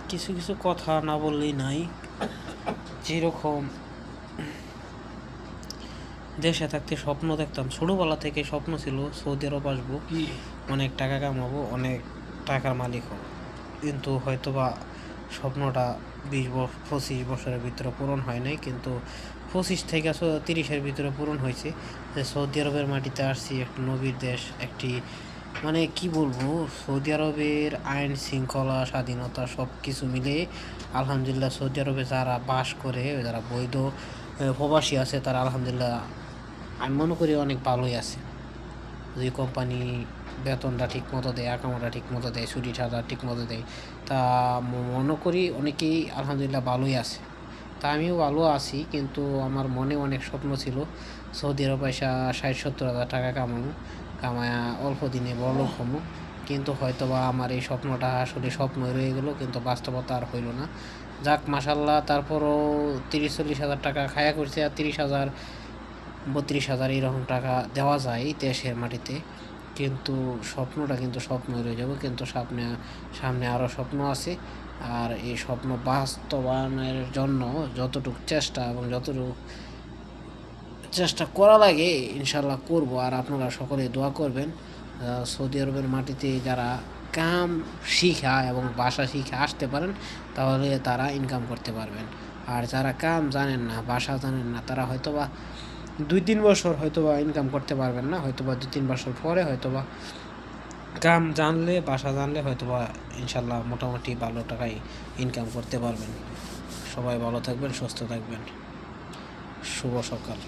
কিছু কিছু কথা না বললেই নাই। যেরকম দেশে থাকতে স্বপ্ন দেখতাম, ছোটোবেলা থেকে স্বপ্ন ছিল সৌদি আরব আসবো, অনেক টাকা কামাবো, অনেক টাকার মালিক হবো। কিন্তু হয়তোবা স্বপ্নটা 20-25 বছরের ভিতরে পূরণ হয় নাই, কিন্তু 25 থেকে 30-এর ভিতরে পূরণ হয়েছে। যে সৌদি আরবের মাটিতে আসছি, একটা নবীর দেশ, একটি মানে কি বলবো, সৌদি আরবের আইন শৃঙ্খলা স্বাধীনতা সব কিছু মিলে আলহামদুলিল্লাহ সৌদি আরবে যারা বাস করে, যারা বৈধ প্রবাসী আছে, তারা আলহামদুলিল্লাহ আমি মনে করি অনেক ভালোই আছে। যদি কোম্পানি বেতনটা ঠিক মতো দেয়, আকামাটা ঠিক মতো দেয়, ছুটি ছাড়া ঠিক মতো দেয়, তা মনে করি অনেকেই আলহামদুলিল্লাহ ভালোই আছে। তা আমিও ভালো আছি, কিন্তু আমার মনে অনেক স্বপ্ন ছিল সৌদি আরব পয়সা 60-70 হাজার টাকা কামায়া অল্প দিনে বড়লোক হবো। কিন্তু হয়তোবা আমার এই স্বপ্নটা আসলে স্বপ্নই রয়ে গেলো, কিন্তু বাস্তবতা আর হইল না। যাক মাশাল্লাহ, তারপরও 30-40 হাজার টাকা খায়া করছে, আর 30,000 32,000 এইরকম টাকা দেওয়া যায় দেশের মাটিতে। কিন্তু স্বপ্নটা কিন্তু স্বপ্নই রয়ে যাবে। কিন্তু সামনে আরও স্বপ্ন আছে। আর এই স্বপ্ন বাস্তবায়নের জন্য যতটুকু চেষ্টা এবং যতটুকু চেষ্টা করা লাগে ইনশাল্লাহ করব। আর আপনারা সকলে দোয়া করবেন সৌদি আরবের মাটিতে যারা কাম শিখা এবং ভাষা শিখে আসতে পারেন, তাহলে তারা ইনকাম করতে পারবেন। আর যারা কাম জানেন না, ভাষা জানেন না, তারা হয়তোবা 2-3 বছর হয়তোবা ইনকাম করতে পারবেন না, হয়তোবা 2-3 বছর পরে হয়তোবা কাম জানলে, ভাষা জানলে হয়তোবা ইনশাল্লাহ মোটামুটি ভালো টাকায় ইনকাম করতে পারবেন। সবাই ভালো থাকবেন, সুস্থ থাকবেন। শুভ সকাল।